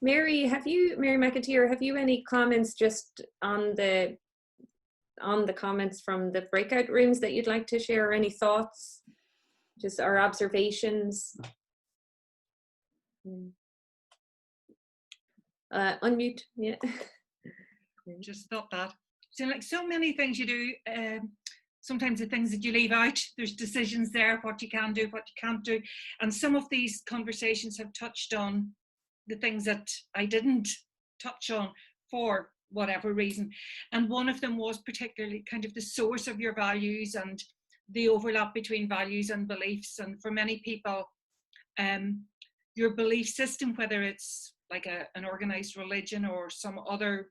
Mary McAteer, have you any comments just on the comments from the breakout rooms that you'd like to share, or any thoughts, just our observations? Unmute, yeah. Just thought that. So like so many things you do, sometimes the things that you leave out, there's decisions there, what you can do, what you can't do. And some of these conversations have touched on the things that I didn't touch on for whatever reason. And one of them was particularly kind of the source of your values and the overlap between values and beliefs. And for many people, your belief system, whether it's like an organized religion or some other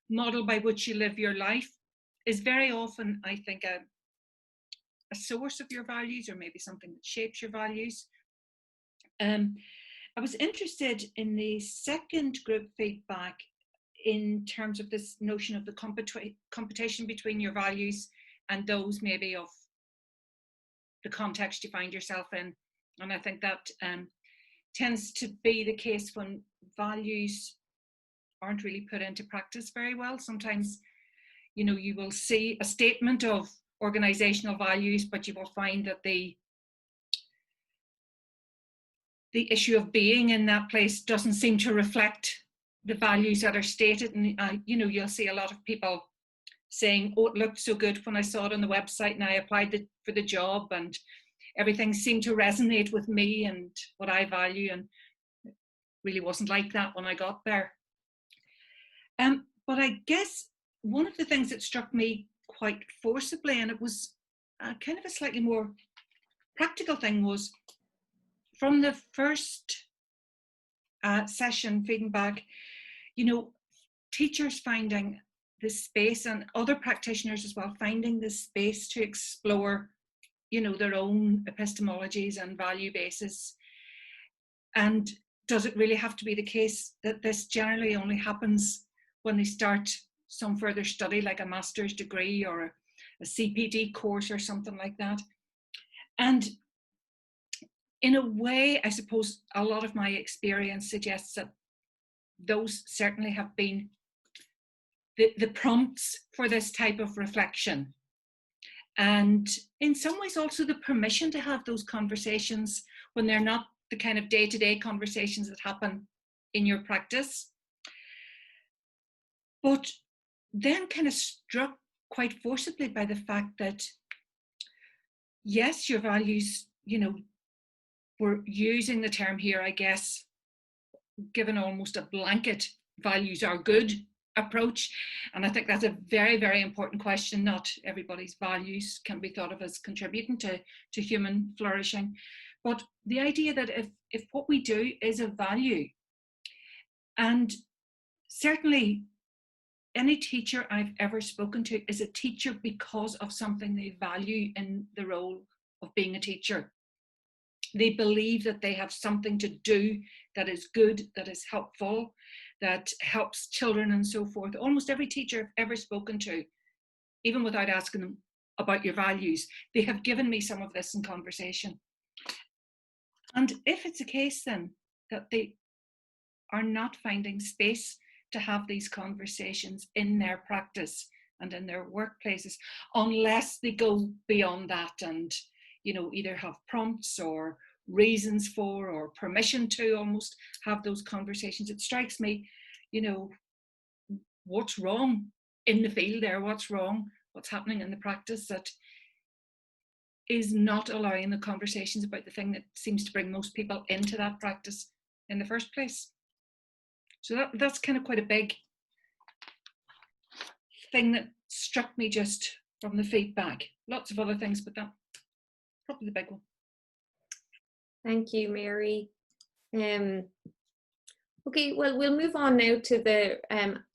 model by which you live your life, is very often, I think, a source of your values, or maybe something that shapes your values. I was interested in the second group feedback in terms of this notion of the competition between your values and those maybe of the context you find yourself in. And I think that tends to be the case when values aren't really put into practice very well. Sometimes, you know, you will see a statement of organizational values, but you will find that the issue of being in that place doesn't seem to reflect the values that are stated. And you know, you'll see a lot of people saying, oh, it looked so good when I saw it on the website and I applied for the job, and everything seemed to resonate with me and what I value, and it really wasn't like that when I got there. But I guess one of the things that struck me quite forcibly, and it was kind of a slightly more practical thing, was from the first session feeding back, you know, teachers finding this space, and other practitioners as well, finding this space to explore, you know, their own epistemologies and value bases. And does it really have to be the case that this generally only happens when they start some further study, like a master's degree or a CPD course or something like that? And in a way, I suppose a lot of my experience suggests that those certainly have been the prompts for this type of reflection. And in some ways also the permission to have those conversations when they're not the kind of day-to-day conversations that happen in your practice. But then kind of struck quite forcibly by the fact that, yes, your values, you know, we're using the term here, I guess, given almost a blanket values are good approach. And I think that's a very, very important question. Not everybody's values can be thought of as contributing to human flourishing. But the idea that if what we do is a value, and certainly any teacher I've ever spoken to is a teacher because of something they value in the role of being a teacher. They believe that they have something to do that is good, that is helpful, that helps children and so forth. Almost every teacher I've ever spoken to, even without asking them about your values, they have given me some of this in conversation. And if it's a case then that they are not finding space to have these conversations in their practice and in their workplaces, unless they go beyond that and, you know, either have prompts or reasons for or permission to almost have those conversations, it strikes me, you know, what's wrong in the field there? What's wrong? What's happening in the practice that is not allowing the conversations about the thing that seems to bring most people into that practice in the first place? So that's kind of quite a big thing that struck me just from the feedback. Lots of other things, but that's probably the big one. Thank you, Mary. Okay, well, we'll move on now to the,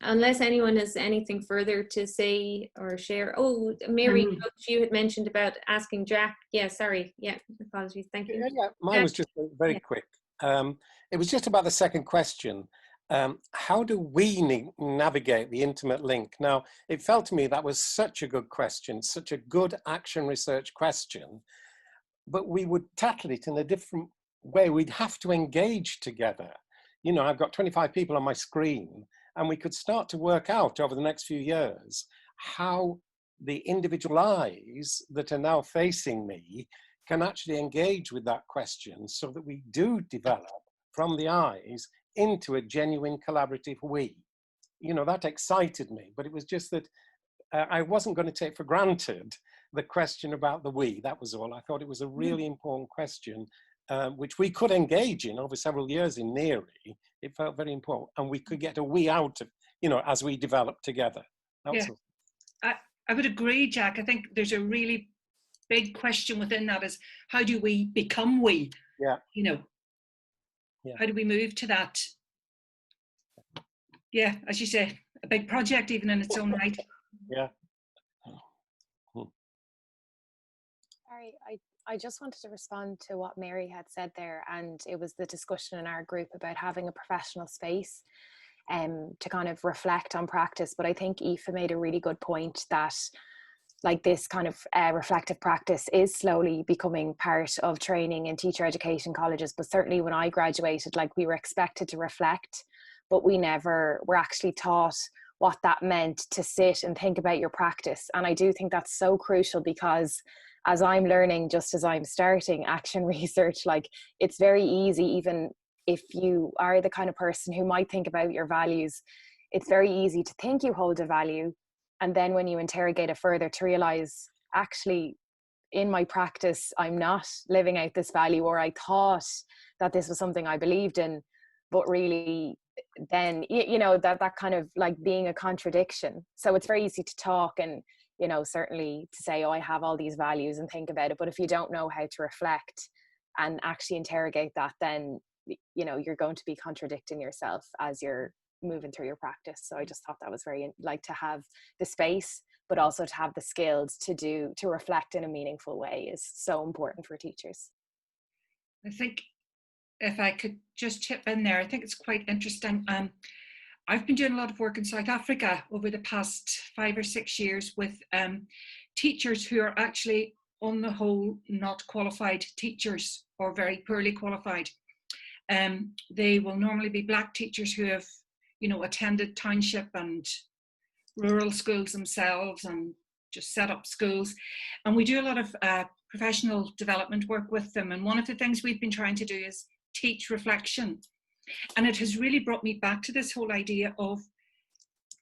unless anyone has anything further to say or share. Oh, Mary, you had mentioned about asking Jack. Yeah, sorry. Yeah, apologies. Thank you. Yeah, mine was just very quick. It was just about the second question. How do we navigate the intimate link? Now, it felt to me that was such a good question, such a good action research question, but we would tackle it in a different way. We'd have to engage together. you know, I've got 25 people on my screen, and we could start to work out over the next few years how the individual eyes that are now facing me can actually engage with that question, so that we do develop from the eyes into a genuine collaborative we. You know, that excited me, but it was just that I wasn't going to take for granted the question about the we. That was all. I thought it was a really important question, which we could engage in over several years in NERI. It felt very important, and we could get a we out of, you know, as we develop together. That was Yeah, I would agree, Jack. I think there's a really big question within that, is how do we become we? Yeah. You know, yeah. How do we move to that? Yeah, as you say, a big project even in its own right. Yeah. Sorry, I just wanted to respond to what Mary had said there, and it was the discussion in our group about having a professional space to kind of reflect on practice. But I think Aoife made a really good point that like this kind of reflective practice is slowly becoming part of training in teacher education colleges. But certainly when I graduated, like we were expected to reflect, but we never were actually taught what that meant to sit and think about your practice. And I do think that's so crucial, because as I'm learning, just as I'm starting action research, like it's very easy, even if you are the kind of person who might think about your values, it's very easy to think you hold a value. And then when you interrogate it further, to realize actually in my practice, I'm not living out this value, or I thought that this was something I believed in, but really then, you know, that kind of like being a contradiction. So it's very easy to talk and, you know, certainly to say, oh, I have all these values and think about it. But if you don't know how to reflect and actually interrogate that, then, you know, you're going to be contradicting yourself as you're moving through your practice. So I just thought that was very, like, to have the space, but also to have the skills to reflect in a meaningful way is so important for teachers. I think if I could just chip in there, I think it's quite interesting. I've been doing a lot of work in South Africa over the past 5 or 6 years with teachers who are actually, on the whole, not qualified teachers or very poorly qualified. They will normally be Black teachers who have, you know, attended township and rural schools themselves and just set up schools. And we do a lot of professional development work with them. And one of the things we've been trying to do is teach reflection. And it has really brought me back to this whole idea of,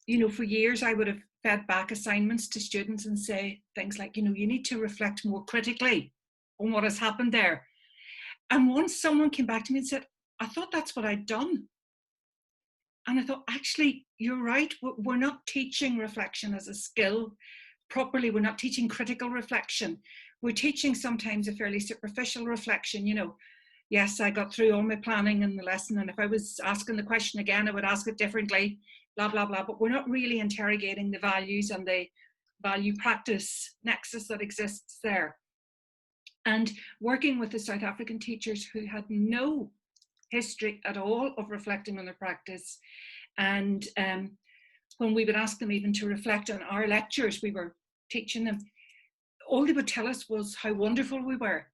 you know, for years I would have fed back assignments to students and say things like, you know, you need to reflect more critically on what has happened there. And once someone came back to me and said, I thought that's what I'd done. And I thought, actually, you're right. We're not teaching reflection as a skill properly. We're not teaching critical reflection. We're teaching sometimes a fairly superficial reflection. You know, yes, I got through all my planning in the lesson, and if I was asking the question again, I would ask it differently, blah, blah, blah. But we're not really interrogating the values and the value practice nexus that exists there. And working with the South African teachers who had no history at all of reflecting on their practice. And when we would ask them even to reflect on our lectures we were teaching them, all they would tell us was how wonderful we were,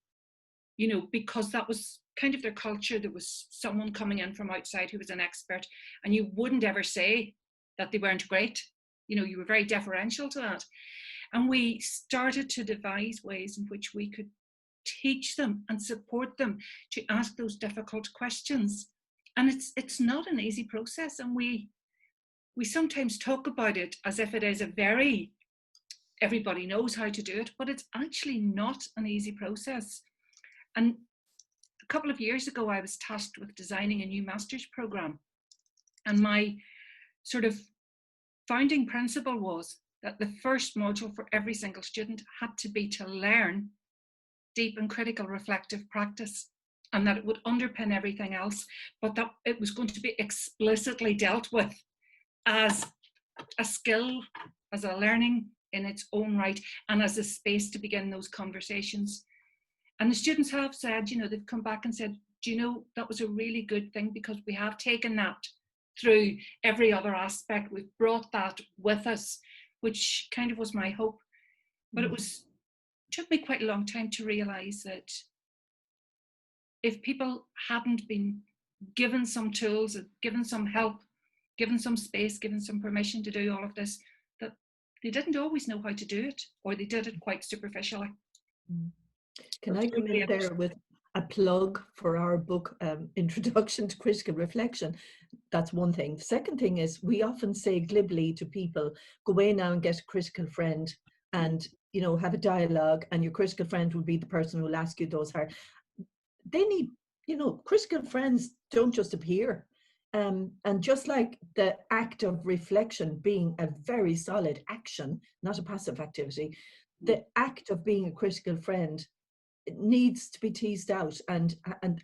you know, because that was kind of their culture. There was someone coming in from outside who was an expert, and you wouldn't ever say that they weren't great. You know, you were very deferential to that. And we started to devise ways in which we could teach them and support them to ask those difficult questions. And it's not an easy process, and we sometimes talk about it as if it is a very, everybody knows how to do it, but it's actually not an easy process. And a couple of years ago I was tasked with designing a new master's program, and my sort of founding principle was that the first module for every single student had to be to learn deep and critical reflective practice, and that it would underpin everything else, but that it was going to be explicitly dealt with as a skill, as a learning in its own right, and as a space to begin those conversations. And the students have said, you know, they've come back and said, do you know, that was a really good thing, because we have taken that through every other aspect. We've brought that with us, which kind of was my hope. But it took me quite a long time to realize that if people hadn't been given some tools, given some help, given some space, given some permission to do all of this, that they didn't always know how to do it, or they did it quite superficially. Can I come in there with a plug for our book, Introduction to Critical Reflection? That's one thing. The second thing is, we often say glibly to people, go away now and get a critical friend and, you know, have a dialogue, and your critical friend will be the person who will ask you those hard. They need, you know, critical friends don't just appear. And just like the act of reflection being a very solid action, not a passive activity, the act of being a critical friend, it needs to be teased out, and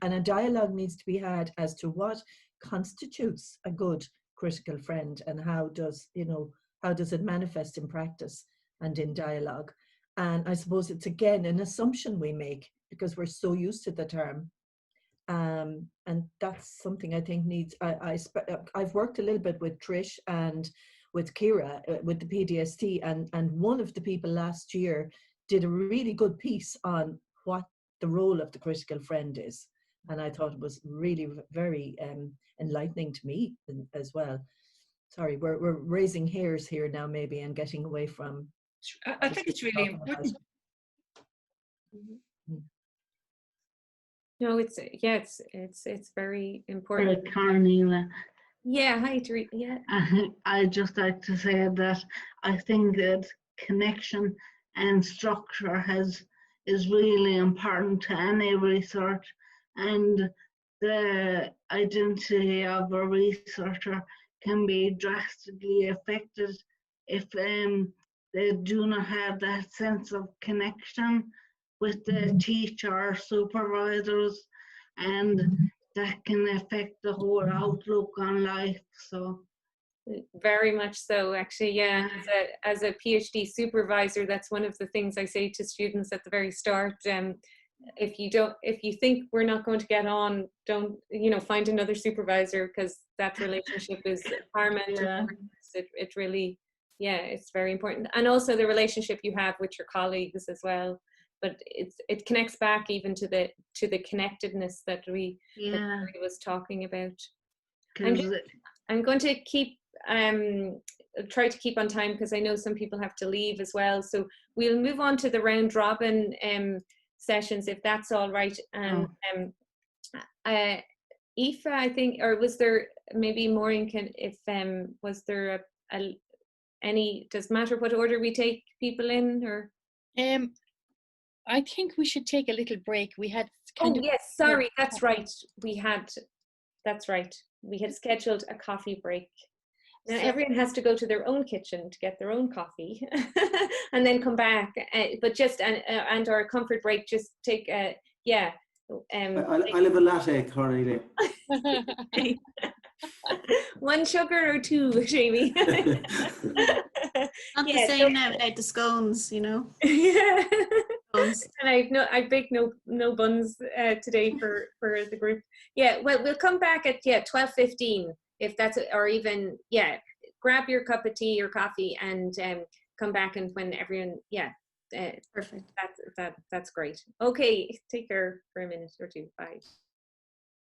a dialogue needs to be had as to what constitutes a good critical friend, and how does, you know, how does it manifest in practice and in dialogue. And I suppose it's again an assumption we make because we're so used to the term. And that's something I think needs, I've worked a little bit with Trish and with Kira with the PDST, and one of the people last year did a really good piece on what the role of the critical friend is. And I thought it was really very enlightening to me as well. Sorry, we're raising hairs here now maybe and getting away from. I think it's really important. No, it's very important. Carnila. Yeah, hi, Teresa. Yeah. I'd just like to say that I think that connection and structure is really important to any research, and the identity of a researcher can be drastically affected if they do not have that sense of connection with the teacher or supervisors, and that can affect the whole outlook on life. So very much so, actually. Yeah, as a PhD supervisor, that's one of the things I say to students at the very start. If you think we're not going to get on, don't, you know, find another supervisor, because that relationship is paramount. Yeah. It really, yeah, it's very important. And also the relationship you have with your colleagues as well. But it connects back even to the connectedness that Mary was talking about. I'm going to keep try to keep on time, because I know some people have to leave as well. So we'll move on to the round robin sessions, if that's all right. And Aoife, I think, or was there maybe Maureen, was there any, does it matter what order we take people in, or? I think we should take a little break. We had yes, sorry, that's right. That's right. We had scheduled a coffee break. Now everyone has to go to their own kitchen to get their own coffee and then come back. But just and our comfort break, just take I'll have a latte, Cornelia. One sugar or two, Jamie? Not the same now without the scones, you know. Yeah. Buns. And I baked no buns today for the group. Yeah, well, we'll come back at 12:15 if that's, or even grab your cup of tea or coffee and come back, and when everyone perfect. That's great. Okay, take care for a minute or two. Bye.